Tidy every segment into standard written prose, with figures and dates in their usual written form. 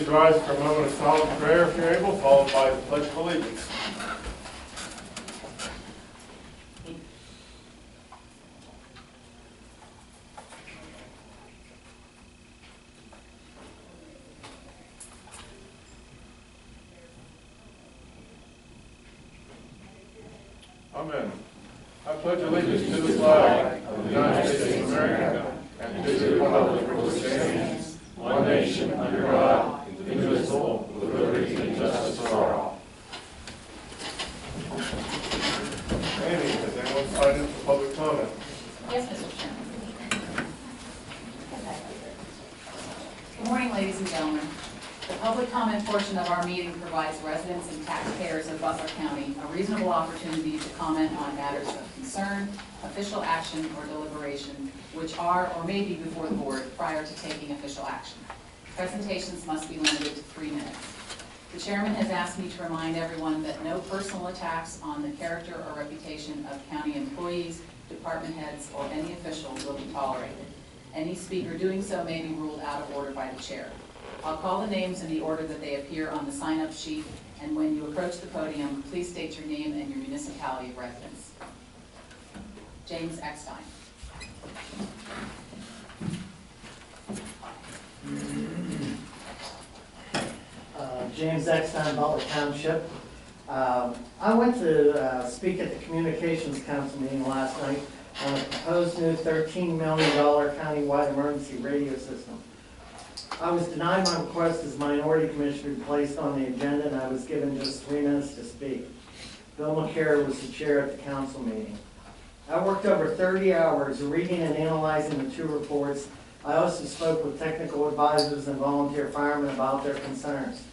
please rise for a moment of solemn prayer if you're able, followed by the Pledge of Allegiance. Amen. I pledge allegiance to the flag of the United States of America and to the republic for which it stands, one nation under God, indivisible, with liberty and justice for all. Amy, has anyone signed in for public comment? Yes, Mr. Chairman. Good morning, ladies and gentlemen. The public comment portion of our meeting provides residents and taxpayers of Butler County a reasonable opportunity to comment on matters of concern, official action, or deliberation, which are or may be before the board prior to taking official action. Presentations must be limited to 3 minutes. The chairman has asked me to remind everyone that no personal attacks on the character or reputation of county employees, department heads, or any official will be tolerated. Any speaker doing so may be ruled out of order by the chair. I'll call the names in the order that they appear on the sign-up sheet, and when you approach the podium, please state your name and your municipality of residence. James Eckstein. James Eckstein, Butler Township. I went to speak at the Communications Council meeting last night on a proposed new $13 million countywide emergency radio system. I was denied my request as minority commissioner placed on the agenda, and I was given just 3 minutes to speak. Bill McCary was the chair at the council meeting. I worked over 30 hours reading and analyzing the 2 reports. I also spoke with technical advisors and volunteer firemen about their concerns.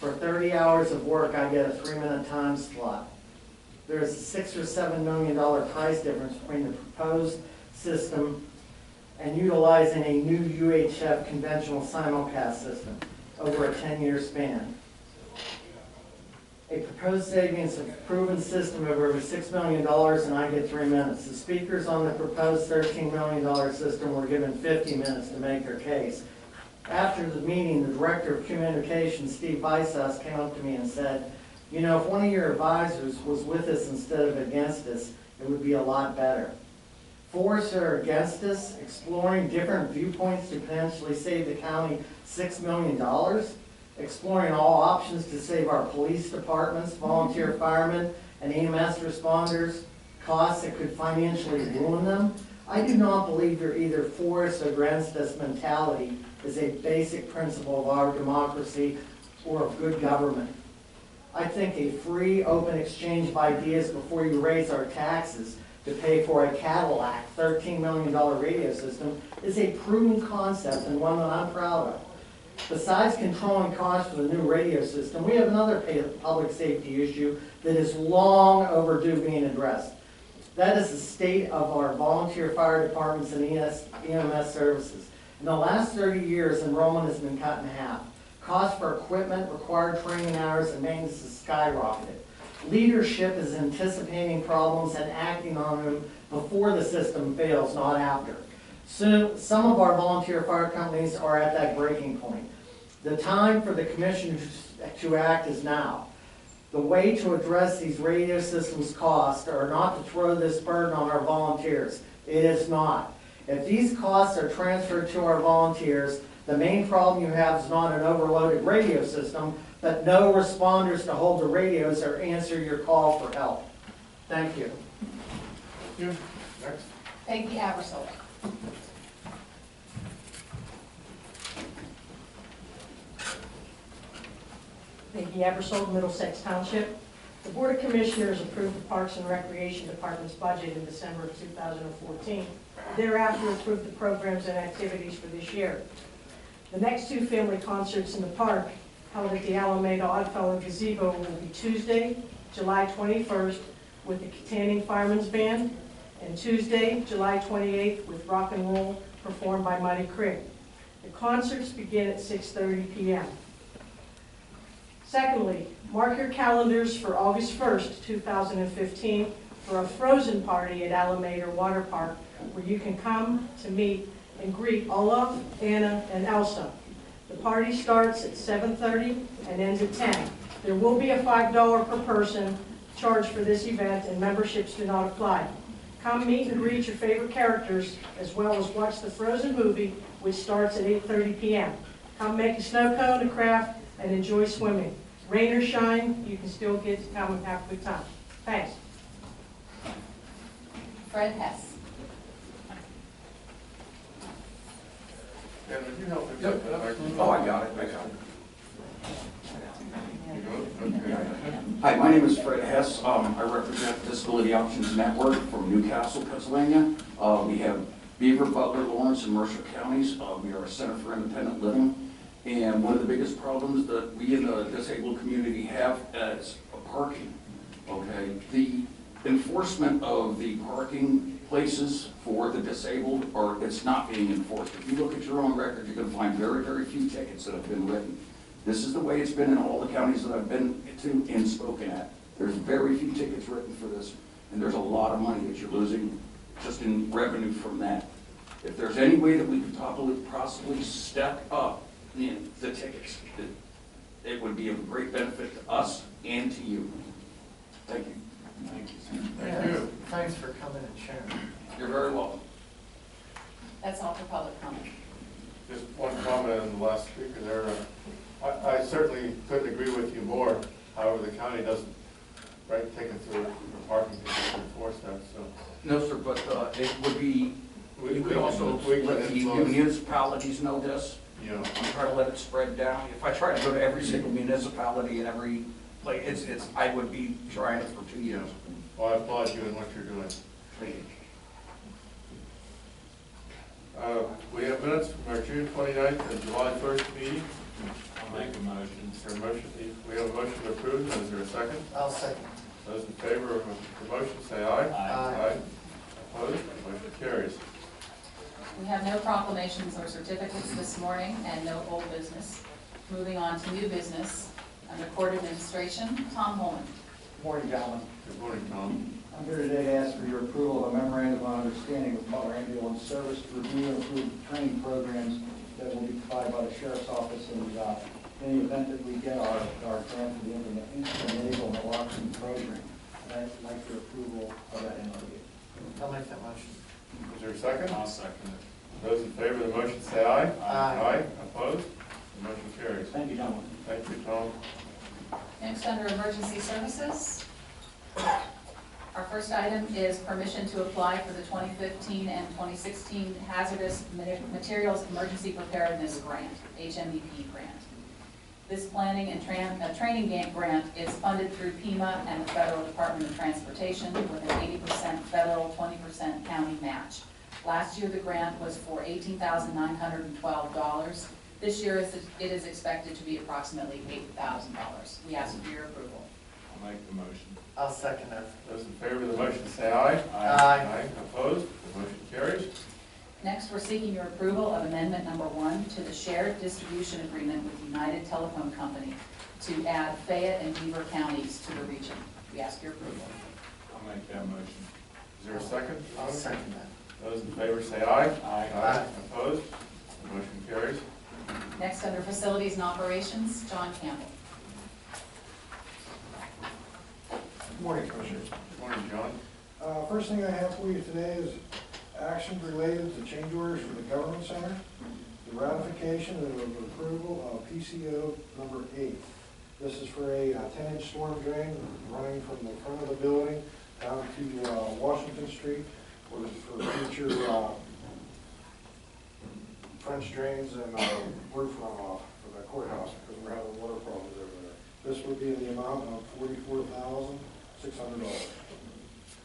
For 30 hours of work, I get a 3-minute time slot. There is a $6 or $7 million price difference between the proposed system and utilizing a new UHF conventional simulcast system over a 10-year span. A proposed savings of proven system of over $6 million, and I get 3 minutes. The speakers on the proposed $13 million system were given 50 minutes to make their case. After the meeting, the director of communications, Steve Bisos, came up to me and said, you know, if one of your advisors was with us instead of against us, it would be a lot better. For us are against us, exploring different viewpoints to potentially save the county $6 million, exploring all options to save our police departments, volunteer firemen, and EMS responders, costs that could financially ruin them. I do not believe you're either for us or against us mentality is a basic principle of our democracy or of good government. I think a free, open exchange of ideas before you raise our taxes to pay for a Cadillac $13 million radio system is a proven concept and one that I'm proud of. Besides controlling costs for the new radio system, we have another public safety issue that is long overdue being addressed. That is the state of our volunteer fire departments and EMS services. In the last 30 years, enrollment has been cut in half. Costs for equipment, required training hours, and maintenance has skyrocketed. Leadership is anticipating problems and acting on them before the system fails, not after. So some of our volunteer fire companies are at that breaking point. The time for the commission to act is now. The way to address these radio systems costs are not to throw this burden on our volunteers. It is not. If these costs are transferred to our volunteers, the main problem you have is not an overloaded radio system, but no responders to hold the radios or answer your call for help. Thank you. Thank you. Next. Peggy Abersold. Peggy Abersold, Middlesex Township. The Board of Commissioners approved the Parks and Recreation Department's budget in December of 2014. Thereafter approved the programs and activities for this year. The next 2 family concerts in the park held at the Alameda Oddfellow Gazebo will be Tuesday, July 21st with the Katanning Firemen's Band, and Tuesday, July 28th with rock and roll performed by Mighty Creek. The concerts begin at 6:30 p.m. Secondly, mark your calendars for August 1st, 2015 for a Frozen party at Alameda Water Park where you can come to meet and greet Olaf, Anna, and Elsa. The party starts at 7:30 and ends at 10. There will be a $5 per person charge for this event, and memberships do not apply. Come meet and greet your favorite characters, as well as watch the Frozen movie, which starts at 8:30 p.m. Come make a snow cone, a craft, and enjoy swimming. Rain or shine, you can still get to come and have a good time. Thanks. Fred Hess. Dan, would you help me? Yep. Oh, I got it. You go? Okay. Hi, my name is Fred Hess. I represent Disability Options Network from Newcastle, Pennsylvania. We have Beaver, Butler, Lawrence, and Mercer counties. We are a center for independent living. And one of the biggest problems that we in the disabled community have is parking. Okay, the enforcement of the parking places for the disabled, it's not being enforced. If you look at your own record, you're going to find very, very few tickets that have been written. This is the way it's been in all the counties that I've been to and spoken at. There's very few tickets written for this, and there's a lot of money that you're losing just in revenue from that. If there's any way that we could possibly step up in the tickets, it would be of great benefit to us and to you. Thank you. Thank you. Thanks for coming and sharing. You're very welcome. That's all for public comment. Just one comment on the last speaker there. I certainly couldn't agree with you more. However, the county doesn't write tickets for parking tickets to enforce that, so. No, sir, but it would be, you could also we let the influence. municipalities know this. You know, I'm trying to let it spread down. If I try to go to every single municipality and every place, I would be trying it for 2 years. well, I applaud you in what you're doing. Thank you. We have minutes from our June 29th and July 1st meeting. I'll make a motion. Is there a motion? We have a motion to approve. Is there a second? I'll second. Those in favor of the motion say aye. Aye. Opposed? Motion carries. We have no proclamations or certificates this morning and no old business. Moving on to new business, under court administration, Tom Holman. Morning, gentlemen. Good morning, Tom. I'm here today to ask for your approval of a memorandum of understanding with Butler Ambulance Service to review and approve training programs that will be provided by the Sheriff's Office in the event that we get our grant for the enable naloxone program. And I'd like your approval of that MOU. I'll make that motion. Is there a second? I'll second it. Those in favor of the motion say aye. Aye. Opposed? The motion carries. Thank you, gentlemen. Thank you, Tom. Next, under emergency services, our first item is permission to apply for the 2015 and 2016 Hazardous Materials Emergency Preparedness Grant, HMEP grant. This planning and training grant is funded through PEMA and the Federal Department of Transportation with an 80% federal, 20% county match. Last year, the grant was for $18,912. This year, it is expected to be approximately $8,000. We ask for your approval. I'll make the motion. I'll second it. Those in favor of the motion say aye. Aye. Opposed? The motion carries. Next, we're seeking your approval of amendment number 1 to the shared distribution agreement with United Telephone Company to add Fayette and Beaver counties to the region. We ask your approval. I'll make that motion. Is there a second? I'll second that. Those in favor say aye. Aye. Opposed? The motion carries. Next, under facilities and operations, John Campbell. Good morning, Commissioners. Good morning, John. First thing I have for you today is actions related to change orders for the Government Center, the ratification and the approval of PCO number 8. This is for a 10-inch storm drain running from the front of the building down to Washington Street for future French drains and roof runoff for the courthouse because we're having water problems over there. This would be in the amount of $44,600.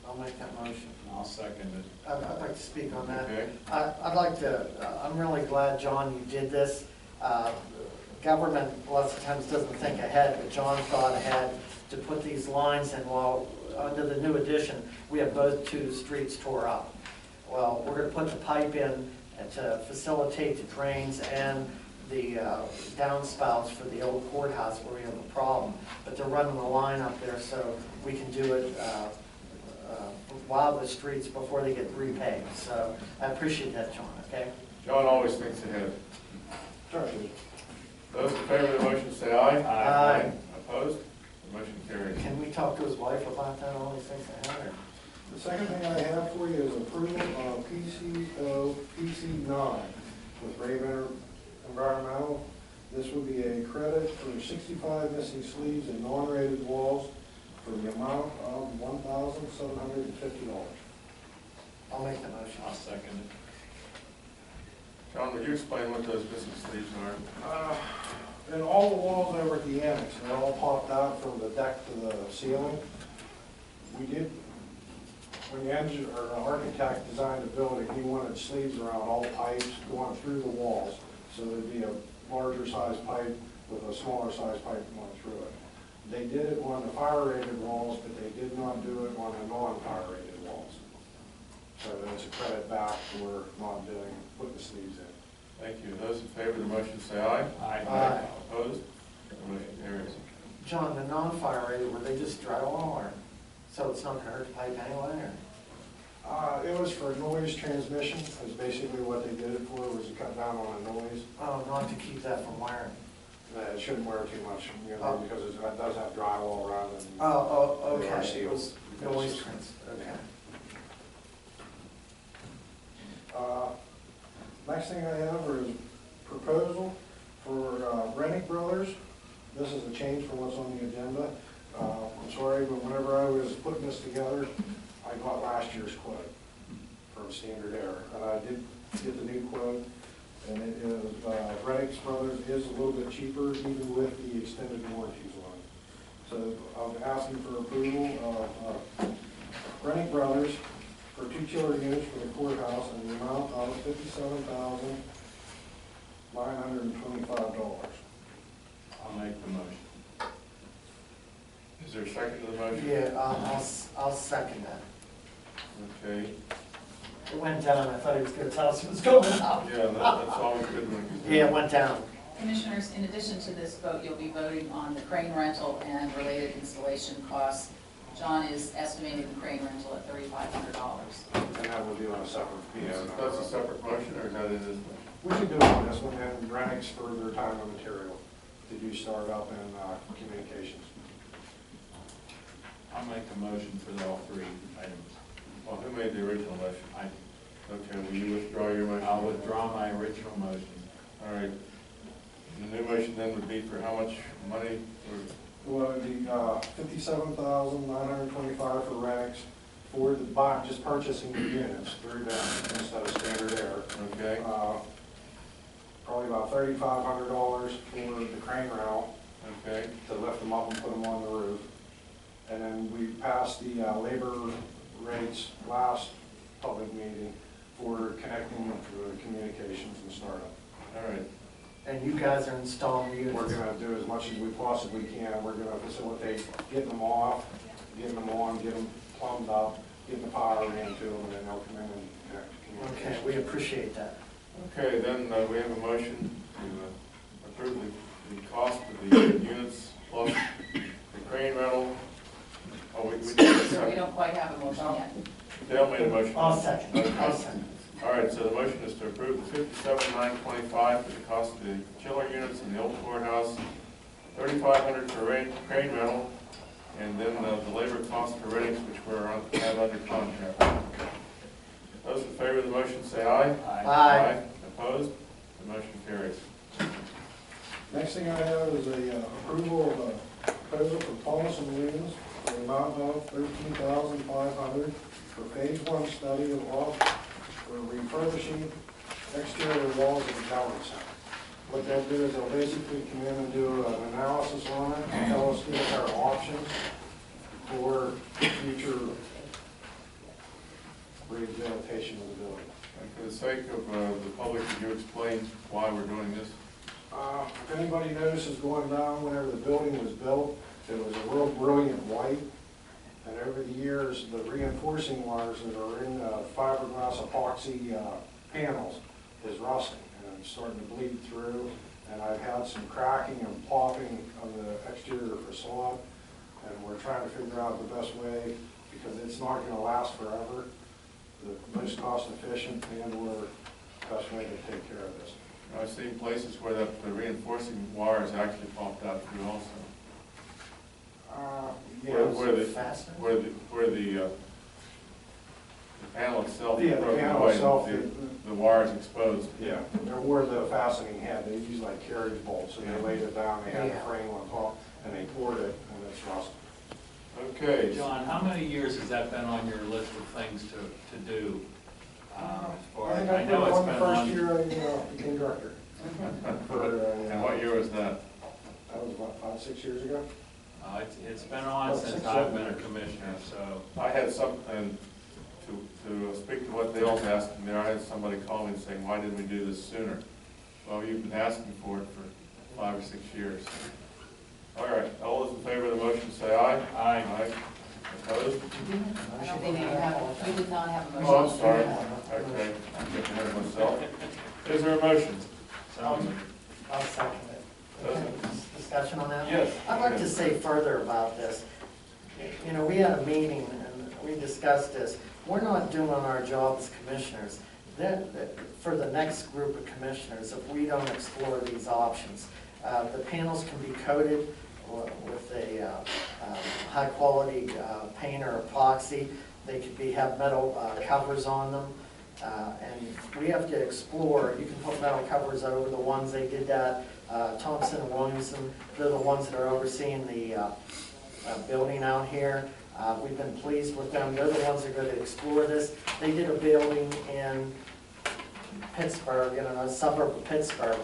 I'll make that motion. I'll second it. I'd like to speak on that. Okay. I'd like to, I'm really glad, John, you did this. Government lots of times doesn't think ahead, but John thought ahead to put these lines in. While under the new addition, we have both two streets tore up. Well, we're going to put the pipe in to facilitate the drains and the downspouts for the old courthouse where we have a problem. But they're running the line up there so we can do it while the streets before they get repaved. So I appreciate that, John, okay? John always thinks ahead. Sure. Those in favor of the motion say aye. Aye. Opposed? The motion carries. Can we talk to his wife about that, all these things I had? The second thing I have for you is approval of PCO PC9 with Raven Environmental. This would be a credit for 65 missing sleeves and non-rated walls for the amount of $1,750. I'll make the motion. I'll second it. John, would you explain what those missing sleeves are? And all the walls over at the annex, they're all popped out from the deck to the ceiling. We did, when the engineer or the architect designed the building, he wanted sleeves around all pipes going through the walls. So there'd be a larger size pipe with a smaller size pipe going through it. They did it on the fire rated walls, but they did not do it on the non-fire rated walls. So that's a credit back for not doing, putting the sleeves in. Thank you. Those in favor of the motion say aye. Aye. Opposed? The motion carries. John, the non-fire rated, were they just drywall or, so it's not gonna hurt the pipe anyway, or? It was for noise transmission, is basically what they did it for, was to cut down on the noise. Oh, not to keep that from wearing. It shouldn't wear too much, you Oh. know, because it does have drywall around it. Oh, They are okay. sealed. It was noise trans, okay. Next thing I have is proposal for Rennick Brothers. This is a change from what's on the agenda. I'm sorry, but whenever I was putting this together, I got last year's quote from Standard Air. And I did get the new quote, and it is, Rennick Brothers is a little bit cheaper, even with the extended warranties on it. So I'm asking for approval of Rennick Brothers for 2 chiller units for the courthouse in the amount of $57,925. I'll make the motion. Is there a second to the motion? Yeah, I'll second that. Okay. It went down, I thought he was gonna tell us it was going up. Yeah, that's always good when it Yeah, it went down. Commissioners, in addition to this vote, you'll be voting on the crane rental and related installation costs. John is estimating the crane rental at $3,500. And that will be on a separate piece. That's a separate motion, or is that in this motion? We should do it on this one, and Rennick's for their time and material to do startup and communications. I'll make a motion for all three items. Well, who made the original motion? Okay, will you withdraw your motion? I'll withdraw my original motion. All right. The new motion then would be for how much money? Well, it'd be $57,925 for Rennick's for the buy, just purchasing the units through them instead of Standard Air. Okay. Probably about $3,500 for the crane rental Okay. to lift them up and put them on the roof. And then we passed the labor rates last public meeting for connecting them to the communications and startup. All right. And you guys are installing the units. We're gonna do as much as we possibly can. We're gonna facilitate getting them off, getting them on, get them plumbed up, getting the power into them, and then they'll come in and connect to Okay, communications. we appreciate that. Okay, then we have a motion to approve the cost of the units plus the crane rental. Oh, we did So we don't quite have a motion yet. Dale made a motion. I'll second. Okay. I'll second. All right, so the motion is to approve the $57,925 for the cost of the chiller units in the old courthouse, $3,500 for crane rental, and then the labor cost for Rennick's, which have under contract. Those in favor of the motion say aye. Aye. Opposed? The motion carries. Next thing I have is a approval of a proposal from Thomas and Williams for the amount of $13,500 for phase 1 study of for refurbishing exterior walls of the Government Center. What they'll do is they'll basically come in and do an analysis on it, and tell us what our options for future rehabilitation of the building. And for the sake of the public, could you explain why we're doing this? If anybody notices going down whenever the building was built, it was a real brilliant white. And over the years, the reinforcing wires that are in the fiberglass epoxy panels is rusting and it's starting to bleed through. And I've had some cracking and popping of the exterior facade. And we're trying to figure out the best way, because it's not going to last forever, the most cost efficient and or best way to take care of this. I've seen places where the reinforcing wires actually popped out through also. Where the panel itself Yeah, the broken panel away, itself, the wires exposed. yeah, they're where the fastening had, they used like carriage bolts, and they laid it down, they had the frame on top, and they poured it, and it's rusted. Okay. John, how many years has that been on your list of things to do? I think I put it on the first year I became director. And what year was that? That was about 5, 6 years ago. It's been on About since 6, I've 7 been a years. commissioner, so. I had some, and to speak to what Dale's asking there, I had somebody call me saying, why didn't we do this sooner? Well, you've been asking for it for 5 or 6 years. All right, all those in favor of the motion, say aye. Aye. Aye. Opposed? I don't think you have, you did not have a motion. Oh, I'm sorry. Okay, I'm getting ahead of myself. Is there a motion? I'll second it. Okay, discussion on that? Yes. I'd like to say further about this. You know, we had a meeting and we discussed this. We're not doing our job as commissioners. For the next group of commissioners, if we don't explore these options, the panels can be coated with a high-quality paint or epoxy. They could have metal covers on them. And we have to explore. You can put metal covers over the ones they did that. Thompson and Williamson, they're the ones that are overseeing the building out here. We've been pleased with them. They're the ones that are going to explore this. They did a building in Pittsburgh, in a suburb of Pittsburgh,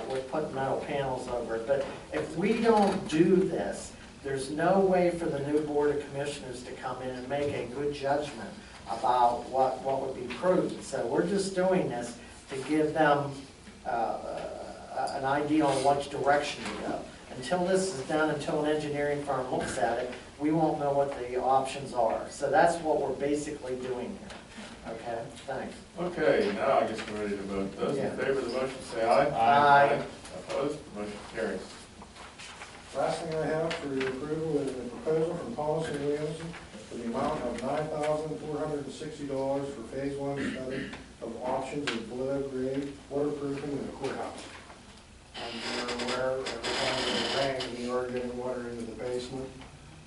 with putting metal panels over it. But if we don't do this, there's no way for the new Board of Commissioners to come in and make a good judgment about what would be prudent. So we're just doing this to give them an idea on which direction to go. Until this is done, until an engineering firm looks at it, we won't know what the options are. So that's what we're basically doing here. Okay, thanks. Okay, now I guess we're ready to vote. Those in favor of the motion, say aye. Aye. Opposed? Motion carries. Last thing I have for your approval is a proposal from Thomas and Williamson for the amount of $9,460 for Phase 1 study of options of below grade waterproofing in the courthouse. And you're aware, every time it rains, we are getting water into the basement,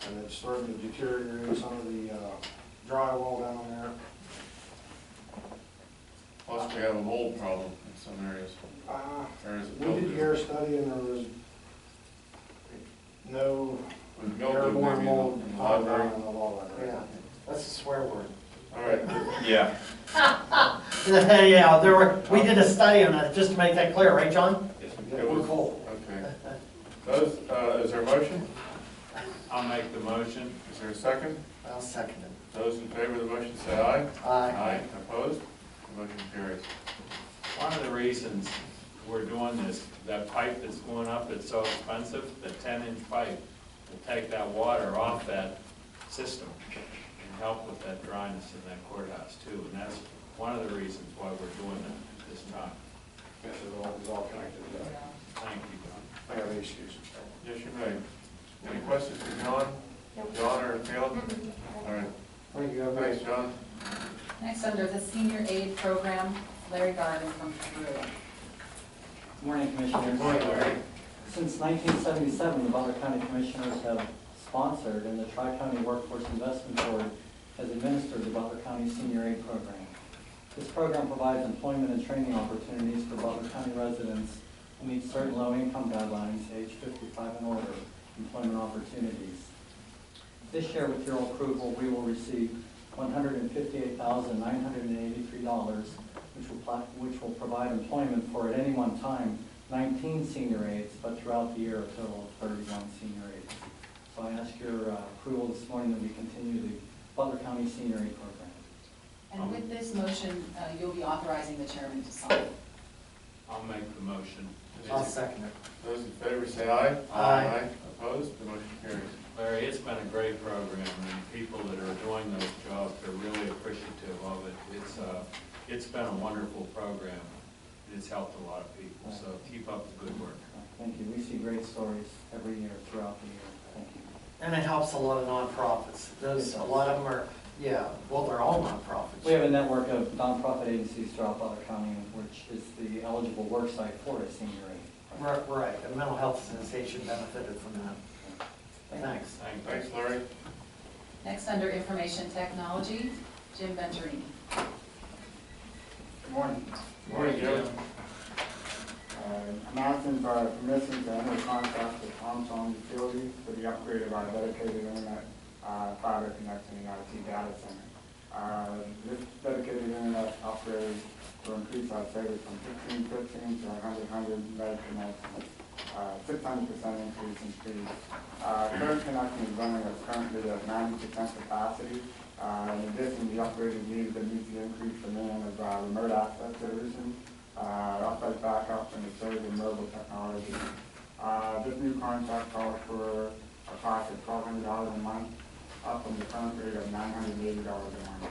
and it's starting to deteriorate some of the drywall down there. Plus, we have a mold problem in some areas. Areas of We did the building. air study, and there was no With mildew airborne maybe mold in the found library. in the wall. Yeah, that's a swear word. All right. Yeah. Yeah, we did a study on that, just to make that clear, right, John? It was cold. Okay. Those, is there a motion? I'll make the motion. Is there a second? I'll second it. Those in favor of the motion, say aye. Aye. Opposed? The motion carries. One of the reasons we're doing this, that pipe that's going up, it's so expensive, the 10-inch pipe will take that water off that system and help with that dryness in that courthouse too. And that's one of the reasons why we're doing it at this time. Yes, it's all connected together. Thank you, John. I have issues. Yes, you may. Any questions for John? John or Caleb? All right. Thank you. Thanks, John. Next, under the senior aid program, Larry Garvin from Peru. Good morning, Commissioners. Since 1977, the Butler County Commissioners have sponsored, and the Tri-County Workforce Investment Board has administered the Butler County Senior Aid Program. This program provides employment and training opportunities for Butler County residents who meet certain low-income guidelines, age 55 and older, employment opportunities. This year, with your approval, we will receive $158,983, which will provide employment for, at any one time, 19 senior aides, but throughout the year, a total of 31 senior aides. So I ask your approval this morning that we continue the Butler County Senior Aid Program. And with this motion, you'll be authorizing the chairman to sign. I'll make the motion. I'll second it. Those in favor, say aye. Aye. Opposed? The motion carries. Larry, it's been a great program, and people that are doing those jobs are really appreciative of it. It's been a wonderful program, and it's helped a lot of people, so keep up the good work. Thank you. We see great stories every year throughout the year. Thank you. And it helps a lot of nonprofits. A lot of them are Yeah, well, they're all nonprofits. We have a network of nonprofit agencies throughout Butler County, which is the eligible work site for a senior aid. Right, the mental health association benefited from that. Thanks. Thanks, Larry. Next, under information technology, Jim Venturini. Good morning. Morning, Jim. I'm asking for permission to enter a contract with Armstrong Utility for the upgrade of our dedicated internet fiber connection in our IT data center. This dedicated internet upgrade will increase our service from 1515 to 100 meg connection, 600% increase in speed. Current connection is running currently at 90% capacity. In addition, the upgrade is needed to meet the increased demand of remote access solutions, offsite backup, and the surge in mobile technology. This new contract calls for a cost of $1,200 a month, up from the current rate of $980 a month.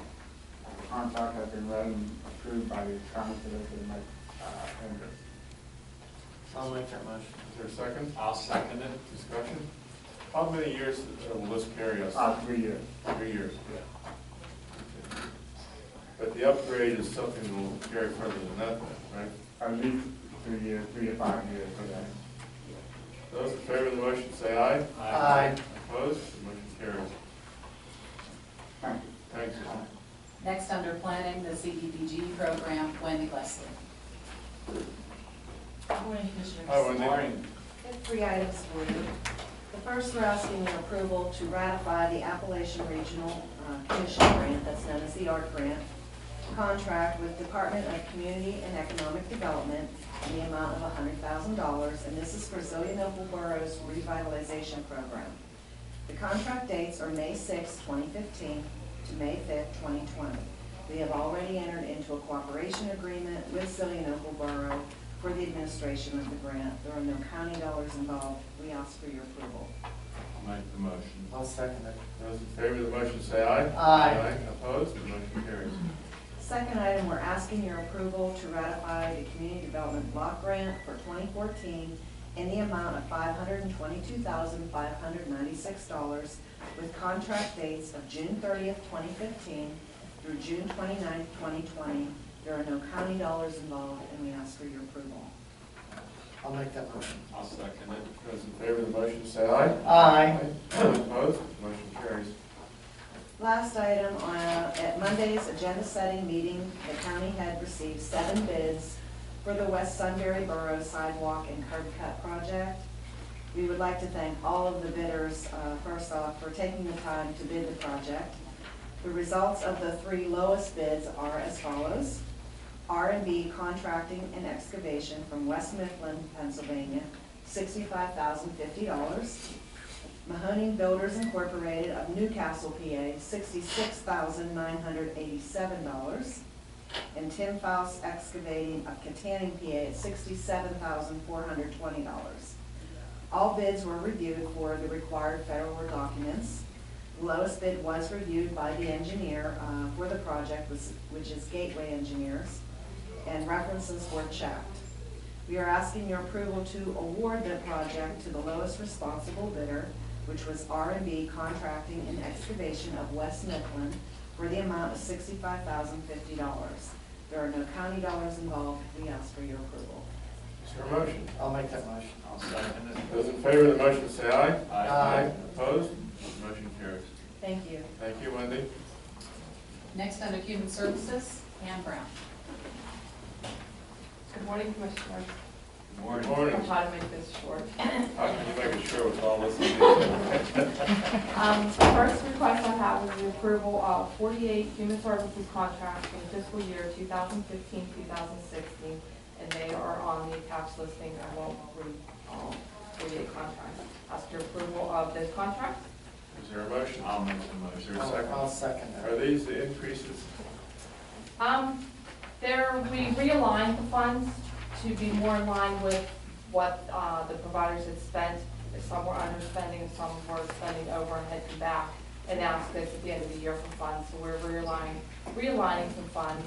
The contract has been read and approved by the County Solicitor, Mike Hendricks. I'll make that motion. Is there a second? I'll second it. Discussion? How many years will this carry us? 3 years. 3 years. Yeah. But the upgrade is something that will carry further than that, right? At least 3 years, 3 to 5 years. Okay. Those in favor of the motion say aye. Aye. Opposed? The motion carries. Thank you. Thanks. Next, under planning, the CDBG program, Wendy Leslie. Good morning, Commissioners. Hi, Wendy. Morning. I have 3 items for you. The first, we're asking your approval to ratify the Appalachian Regional Commission grant, that's known as the ARC grant, contract with Department of Community and Economic Development in the amount of $100,000, and this is for Zillionople Borough's revitalization program. The contract dates are May 6, 2015 to May 5, 2020. We have already entered into a cooperation agreement with Zillionople Borough for the administration of the grant. There are no county dollars involved. We ask for your approval. I'll make the motion. I'll second it. Those in favor of the motion say aye. Aye. Opposed? The motion carries. Second item, we're asking your approval to ratify the Community Development Block Grant for 2014 in the amount of $522,596 with contract dates of June 30th, 2015 through June 29th, 2020. There are no county dollars involved, and we ask for your approval. I'll make that motion. I'll second it. Those in favor of the motion say aye. Aye. Opposed? The motion carries. Last item, at Monday's agenda setting meeting, the county had received 7 bids for the West Sunbury Borough Sidewalk and Curb Cut Project. We would like to thank all of the bidders, first off, for taking the time to bid the project. The results of the 3 lowest bids are as follows. R&B Contracting and Excavation from West Mifflin, Pennsylvania, $65,050. Mahoning Builders Incorporated of Newcastle, PA, $66,987. And Tim Faust Excavating of Katanning, PA, at $67,420. All bids were reviewed for the required federal documents. The lowest bid was reviewed by the engineer for the project, which is Gateway Engineers, and references were checked. We are asking your approval to award the project to the lowest responsible bidder, which was R&B Contracting and Excavation of West Mifflin, for the amount of $65,050. There are no county dollars involved. We ask for your approval. Is there a motion? I'll make that motion. I'll second it. Those in favor of the motion say aye. Aye. Opposed? Motion carries. Thank you. Thank you, Wendy. Next, under human services, Ann Brown. Good morning, Commissioners. Good morning. I'll try to make this short. How can you make it sure with all this? The first request I have is the approval of 48 human services contracts for the fiscal year 2015-2016, and they are on the attached listing. I won't read all 48 contracts. Ask your approval of those contracts. Is there a motion? I'll make the motion. Is there a second? I'll second Are that. these the increases? We realigned the funds to be more in line with what the providers had spent. Some were underspending and some were spending over and had come back and asked this at the end of the year for funds. So we're realigning some funds.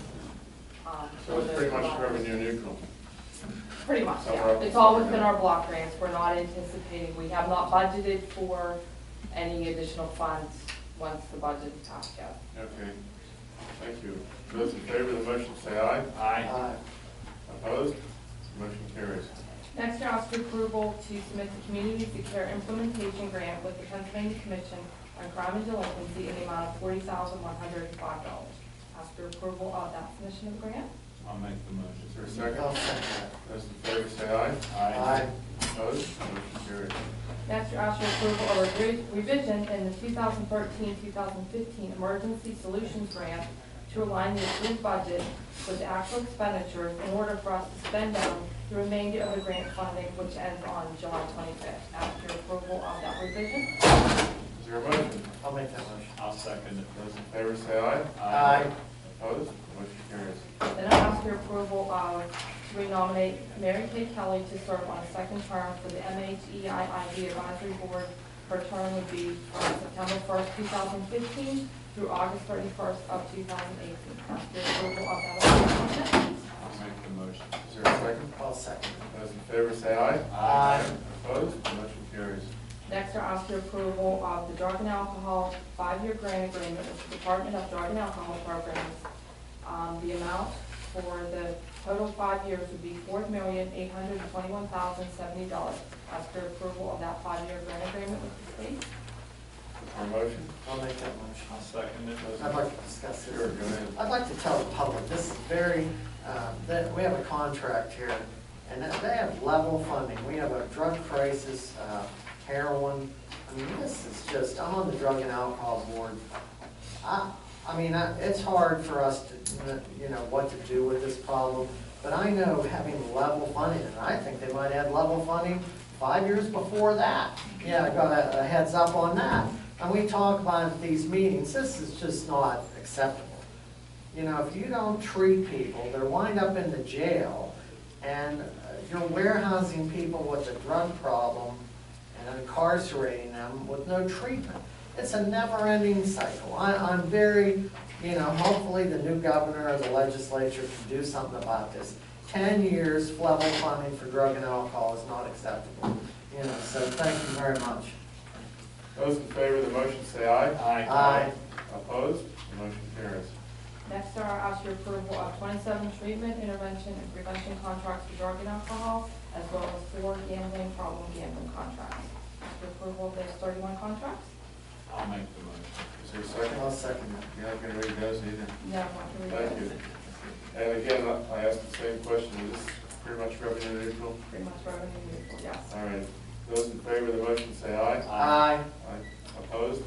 So it's pretty much revenue neutral. Pretty much, Somewhere yeah. up It's all to within 49. our block grants. We're not anticipating, we have not budgeted for any additional funds once the budget is passed, yes. Okay, thank you. Those in favor of the motion say aye. Aye. Opposed? Motion carries. Next, you're asked for approval to submit the Community Secure Implementation Grant with the Pennsylvania Commission on Crime and Delinquency in the amount of $40,105. Ask for approval of that submission of the grant. I'll make the motion. Is there a second? I'll second that. Those in favor say aye. Aye. Opposed? Motion carries. Next, you're asked for approval of a revision in the 2013-2015 Emergency Solutions Grant to align the approved budget with the actual expenditures in order for us to spend down the remainder of the grant funding, which ends on July 25th. Ask your approval of that revision. Is there a motion? I'll make that motion. I'll second it. Those in favor say aye. Aye. Opposed? Motion carries. Then I ask your approval of to renominate Mary Kay Kelly to serve on a second term for the MHEIID Advisory Board. Her term would be from September 1st, 2015 through August 31st of 2018. Ask your approval of that appointment. I'll make the motion. Is there a second? I'll second. Those in favor say aye. Aye. Opposed? Motion carries. Next, I ask your approval of the drug and alcohol 5-year grant agreement with the Department of Drug and Alcohol Programs. The amount for the total 5 years would be $4,821,070. Ask for approval of that 5-year grant agreement with the state. Is there a motion? I'll make that motion. I'll second it. I'd like to discuss this. Sure, go ahead. I'd like to tell the public, this is very, that we have a contract here, and that they have level funding. We have a drug crisis, heroin. I mean, this is just, I'm on the drug and alcohol board. It's hard for us to, what to do with this problem, but I know having level funding, and I think they might add level funding 5 years before that. Yeah, I got a heads up on that. And we talk about at these meetings, this is just not acceptable. If you don't treat people, they wind up in the jail, and you're warehousing people with a drug problem and incarcerating them with no treatment. It's a never-ending cycle. I'm very, hopefully the new governor or the legislature can do something about this. 10 years level funding for drug and alcohol is not acceptable. So thank you very much. Those in favor of the motion say aye. Aye. Opposed? Motion carries. Next, sir, I ask your approval of 27 treatment, intervention, and prevention contracts for drug and alcohol, as well as 4 gambling, problem gambling contracts. Ask your approval of those 31 contracts. I'll make the motion. Is there a second? I'll second that. You're not going to read those either. No, I'm not going to read Thank you. those. And again, I asked the same question. Is this pretty much revenue neutral? Pretty much revenue neutral, yes. All right. Those in favor of the motion say aye. Aye. Aye. Opposed?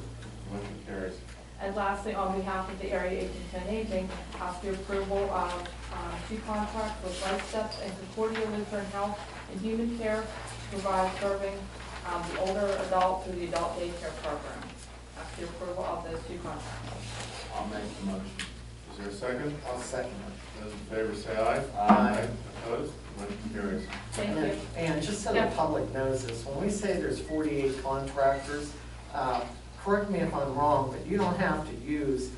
Motion carries. And lastly, on behalf of the Area 8 to 10 Aging, ask your approval of 2 contracts with Life Steps and Concordia Lutheran Health and Human Care to provide serving the older adult through the adult daycare program. Ask your approval of those 2 contracts. I'll make the motion. Is there a second? I'll second it. Those in favor say aye. Aye. Opposed? Motion carries. Thank you. And just so the Yeah. public knows this, when we say there's 48 contractors, correct me if I'm wrong, but you don't have to use,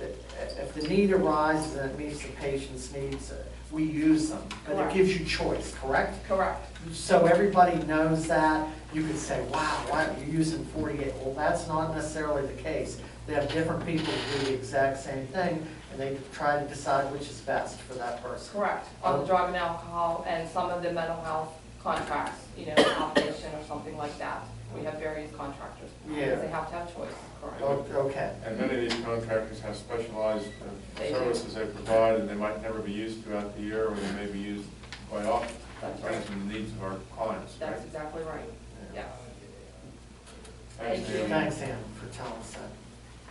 if the need arises and it meets the patient's needs, we use them. But it Correct. gives you choice, correct? Correct. So everybody knows that. You could say, wow, why are you using 48? Well, that's not necessarily the case. They have different people who do the exact same thing, and they try to decide which is best for that person. Correct. On the drug and alcohol and some of the mental health contracts, outpatient or something like that. We have various contractors. Yeah. Because they have to have choice, correct? Okay. And many of these contractors have specialized They do. services they provide, and they might never be used throughout the year, or they may be used quite often, That's depending right. on the needs of our clients, right? That's exactly right. Yes. Thanks, Thank you. Dan. Thanks, Ann, for telling us that.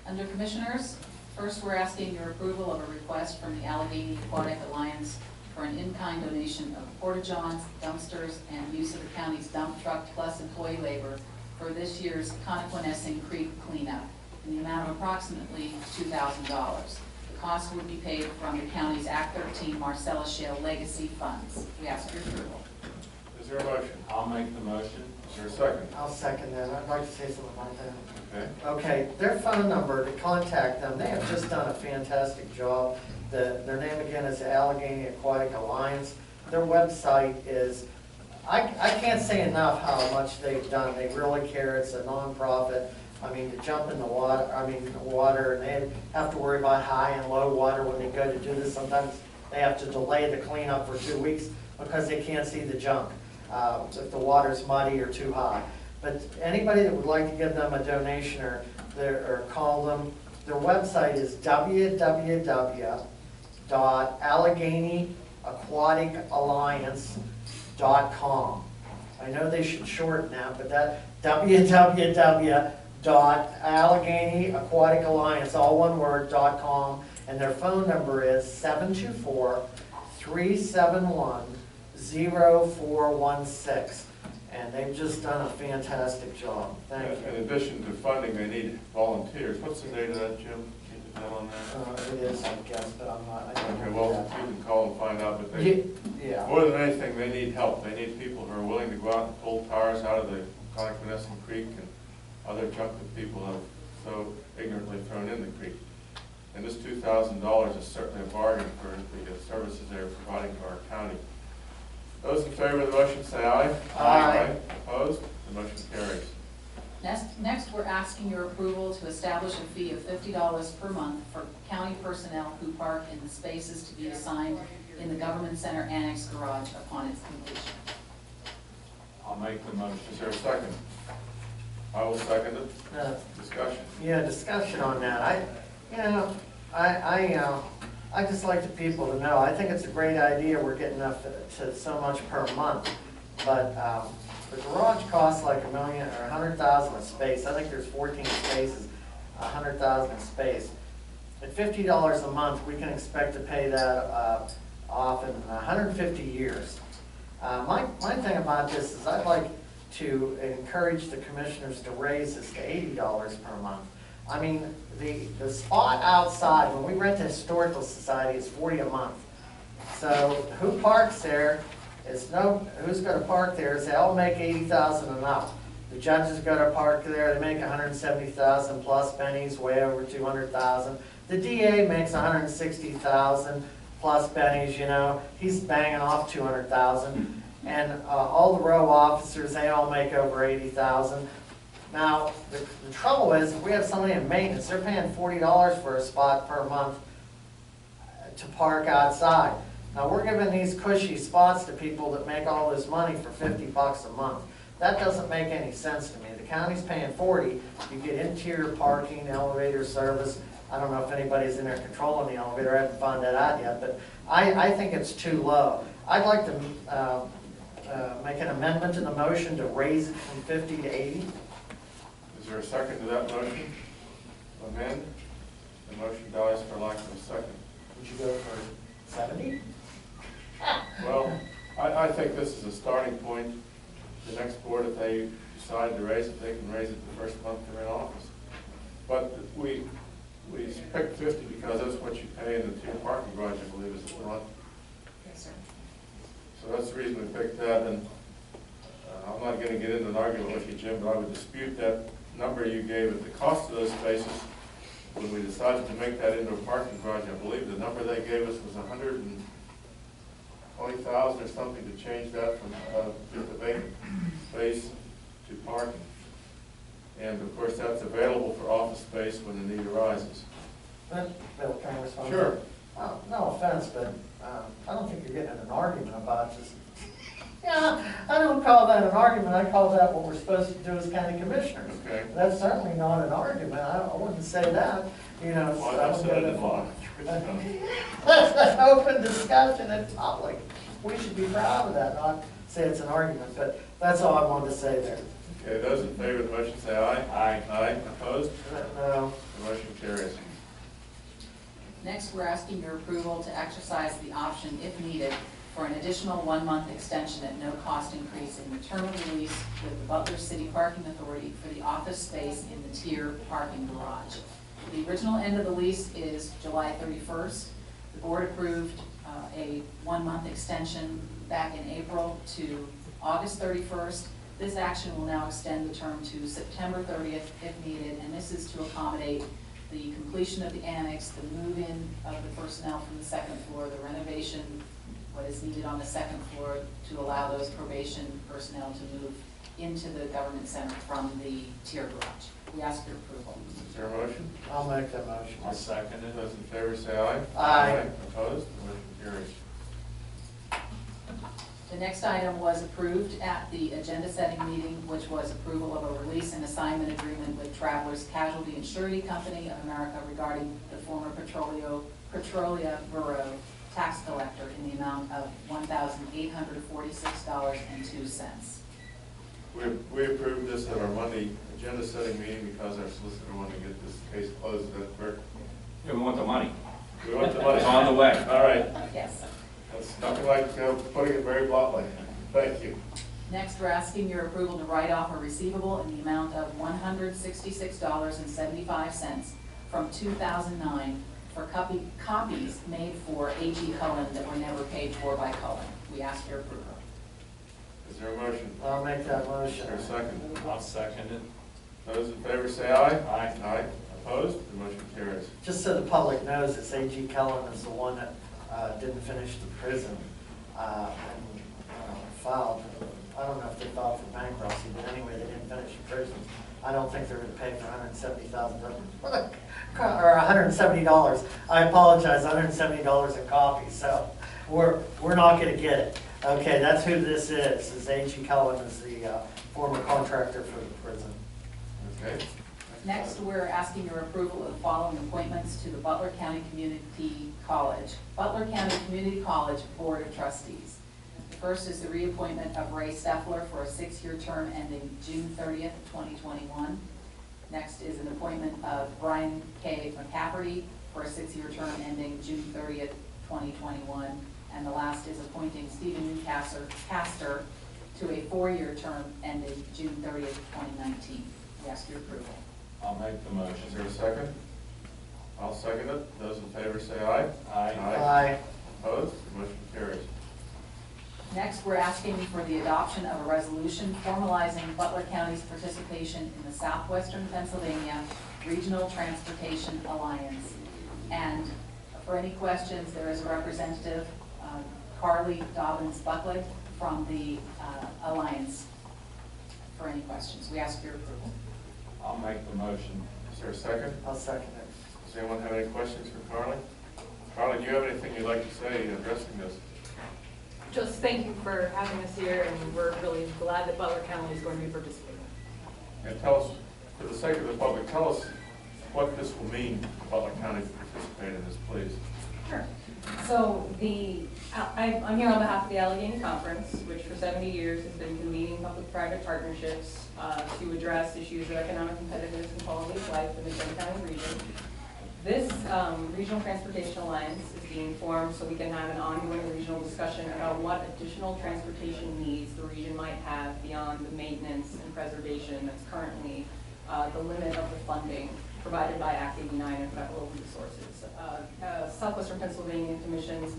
Under Commissioners, first we're asking your approval of a request from the Allegheny Aquatic Alliance for an in-kind donation of porta-johns, dumpsters, and use of the county's dump truck plus employee labor for this year's Connequenessing Creek cleanup in the amount of approximately $2,000. The cost would be paid from the county's Act 13 Marcellus Shale Legacy Funds. We ask your approval. Is there a motion? I'll make the motion. Is there a second? I'll second that. I'd like to say something about that. Okay. Okay, their phone number to contact them, they have just done a fantastic job. Their name again is Allegheny Aquatic Alliance. Their website is, I can't say enough how much they've done. They really care. It's a nonprofit. I mean, to jump in the water, and they have to worry about high and low water when they go to do this. Sometimes they have to delay the cleanup for 2 weeks because they can't see the junk, if the water's muddy or too high. But anybody that would like to give them a donation or call them, their website is www.AlleghenyAquaticAlliance.com. I know they should shorten that, but that www.AlleghenyAquaticAlliance, all one word, .com, and their phone number is 724-371-0416. And they've just done a fantastic job. Thank you. In addition to funding, they need volunteers. What's the date of that, Jim? Can you tell on that? It is, I guess, but I'm not. I don't Okay, know well, that. you can call and find out, but they, Yeah. more than anything, they need help. They need people who are willing to go out and pull tires out of the Connick Creek and other junk that people have so ignorantly thrown in the creek. And this $2,000 is certainly a bargain for the services they're providing to our county. Those in favor of the motion say aye. Aye. Opposed? The motion carries. Next, we're asking your approval to establish a fee of $50 per month for county personnel who park in the spaces to be assigned in the Government Center Annex Garage upon its completion. I'll make the motion. Is there a second? I will second it. Discussion. Yeah, discussion on that. I just like the people to know. I think it's a great idea. We're getting up to so much per month, but the garage costs like $1 million or $100,000 a space. I think there's 14 spaces, $100,000 a space. At $50 a month, we can expect to pay that off in 150 years. My thing about this is I'd like to encourage the commissioners to raise this to $80 per month. I mean, the spot outside, when we rent the Historical Society, is $40 a month. So who parks there is who's going to park there is they all make $80,000 and up. The judges go to park there, they make $170,000 plus pennies, way over $200,000. The DA makes $160,000 plus pennies, you know, he's banging off $200,000. And all the row officers, they all make over $80,000. Now, the trouble is, if we have somebody in maintenance, they're paying $40 for a spot per month to park outside. Now, we're giving these cushy spots to people that make all this money for $50 a month. That doesn't make any sense to me. The county's paying $40, you get interior parking, elevator service. I don't know if anybody's in there controlling the elevator, I haven't found that out yet, but I think it's too low. I'd like to make an amendment to the motion to raise it from 50 to 80. Is there a second to that motion? Amend? The motion dies for lack of a second. Would you go for 70? Well, I think this is a starting point. The next board, if they decide to raise it, they can raise it the first month they're in office. But we picked 50 because that's what you pay in the tier parking garage, I believe, is it not? Yes, sir. So that's the reason we picked that, and I'm not going to get into an argument with you, Jim, but I would dispute that number you gave at the cost of those spaces. When we decided to make that into a parking garage, I believe the number they gave us was $120,000 or something to change that from just a vacant space to parking. And of course, that's available for office space when the need arises. Bill, can I respond? Sure. No offense, but I don't think you're getting in an argument about this. Yeah, I don't call that an argument. I call that what we're supposed to do as county commissioners. Okay. That's certainly not an argument. I wouldn't say that. You know, Well, I said it far. That's an open discussion in public. We should be proud of that, not say it's an argument. But that's all I wanted to say there. Okay, those in favor of the motion say aye. Aye. Aye. Opposed? No. The motion carries. Next, we're asking your approval to exercise the option, if needed, for an additional 1-month extension at no cost increase in the term of the lease with the Butler City Parking Authority for the office space in the tier parking garage. The original end of the lease is July 31st. The board approved a 1-month extension back in April to August 31st. This action will now extend the term to September 30th if needed, and this is to accommodate the completion of the annex, the move-in of the personnel from the second floor, the renovation, what is needed on the second floor to allow those probation personnel to move into the government center from the tier garage. We ask your approval. Is there a motion? I'll make that motion. I'll second it. Those in favor say aye. Aye. Opposed? The motion carries. The next item was approved at the agenda setting meeting, which was approval of a release and assignment agreement with Travelers Casualty and Surety Company of America regarding the former Petrolia Borough tax collector in the amount of $1,846.02. We approved this at our Monday agenda setting meeting because our solicitor wanted to get this case closed. Is that correct? Yeah, we want the money. We want the money. It's on the way. All right. Yes. That's nothing like putting it very bluntly. Thank you. Next, we're asking your approval to write off a receivable in the amount of $166.75 from 2009 for copies made for A.G. Cullen that were never paid for by Cullen. We ask your approval. Is there a motion? I'll make that Is motion. there a second? I'll second it. Those in favor say aye. Aye. Aye. Opposed? The motion carries. Just so the public knows, it's A.G. Cullen is the one that didn't finish the prison and filed. I don't know if they filed for bankruptcy, but anyway, they didn't finish the prison. I don't think they're going to pay for $170,000 or $170. I apologize, $170 in coffee. So we're not going to get it. Okay, that's who this is. Is A.G. Cullen is the former contractor for the prison. Okay. Next, we're asking your approval of the following appointments to the Butler County Community College. Butler County Community College Board of Trustees. The first is the reappointment of Ray Steffler for a 6-year term ending June 30th, 2021. Next is an appointment of Brian K. McCafferty for a 6-year term ending June 30th, 2021. And the last is appointing Stephen Newcastle to a 4-year term ending June 30th, 2019. We ask your approval. I'll make the motion. Is there a second? I'll second it. Those in favor say aye. Aye. Aye. Opposed? The motion carries. Next, we're asking for the adoption of a resolution formalizing Butler County's participation in the Southwestern Pennsylvania Regional Transportation Alliance. And for any questions, there is a representative, Carly Dobbins Buckley, from the Alliance. For any questions, we ask your approval. I'll make the motion. Is there a second? I'll second it. Does anyone have any questions for Carly? Carly, do you have anything you'd like to say addressing this? Just thank you for having us here, and we're really glad that Butler County is going to be participating. And tell us, for the sake of the public, tell us what this will mean for Butler County to participate in this, please. Sure. So I'm here on behalf of the Allegheny Conference, which for 70 years has been convening public-private partnerships to address issues of economic competitiveness and quality of life in the Kent County region. This Regional Transportation Alliance is being formed so we can have an ongoing regional discussion about what additional transportation needs the region might have beyond the maintenance and preservation that's currently the limit of the funding provided by Act 89 and federal resources. Southwestern Pennsylvania Commission's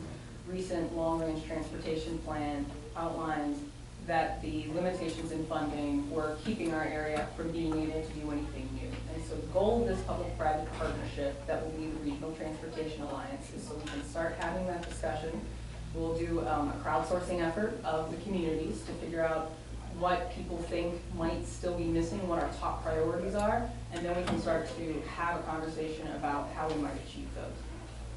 recent long-range transportation plan outlines that the limitations in funding were keeping our area from being able to do anything new. And so the goal of this public-private partnership that will be the Regional Transportation Alliance is so we can start having that discussion. We'll do a crowdsourcing effort of the communities to figure out what people think might still be missing, what our top priorities are, and then we can start to have a conversation about how we might achieve those.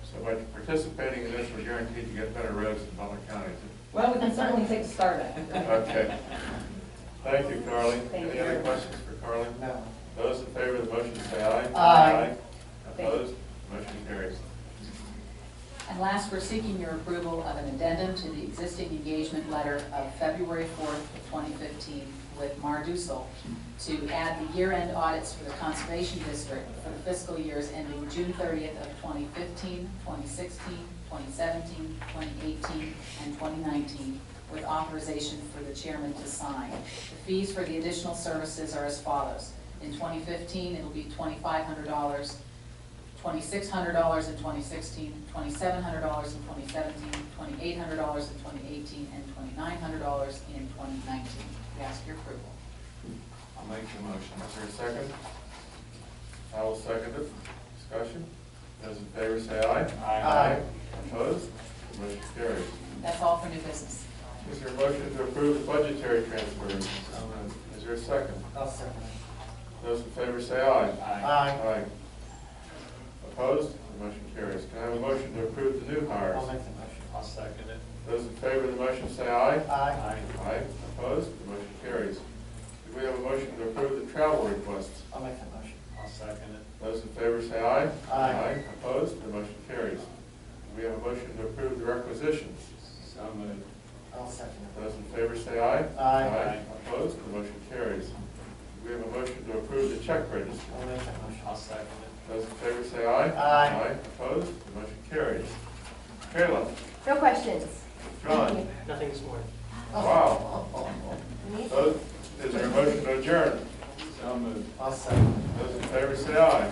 So by participating in this, we're guaranteed to get better roads in Butler County. Well, we can certainly take a start at it. Okay. Thank you, Carly. Thank Any you. other questions for Carly? No. Those in favor of the motion say aye. Aye. Opposed? Motion carries. And last, we're seeking your approval of an addendum to the existing engagement letter of February 4th, 2015 with Mar Dussel to add the year-end audits for the Conservation District for the fiscal years ending June 30th of 2015, 2016, 2017, 2018, and 2019 with authorization for the chairman to sign. The fees for the additional services are as follows. In 2015, it'll be $2,500, $2,600 in 2016, $2,700 in 2017, $2,800 in 2018, and $2,900 in 2019. We ask your approval. I'll make the motion. Is there a second? I will second it. Discussion? Those in favor say aye. Aye. Opposed? Motion carries. That's all for new business. Is there a motion to approve the budgetary transfers? So moved. Is there a second? I'll second it. Those in favor say aye. Aye. Aye. Opposed? The motion carries. Can I have a motion to approve the new hires? I'll make the motion. I'll second it. Those in favor of the motion say aye. Aye. Aye. Opposed? The motion carries. Do we have a motion to approve the travel requests? I'll make the motion. I'll second it. Those in favor say aye. Aye. Opposed? The motion carries. Do we have a motion to approve the requisitions? So moved. I'll second it. Those in favor say aye. Aye. Opposed? The motion carries. Do we have a motion to approve the check register? I'll make that motion. I'll second it. Those in favor say aye. Aye. Opposed? The motion carries. Kayla? No questions. John? Nothing this morning. Wow. Those, is there a motion to adjourn? So moved. I'll second. Those in favor say aye.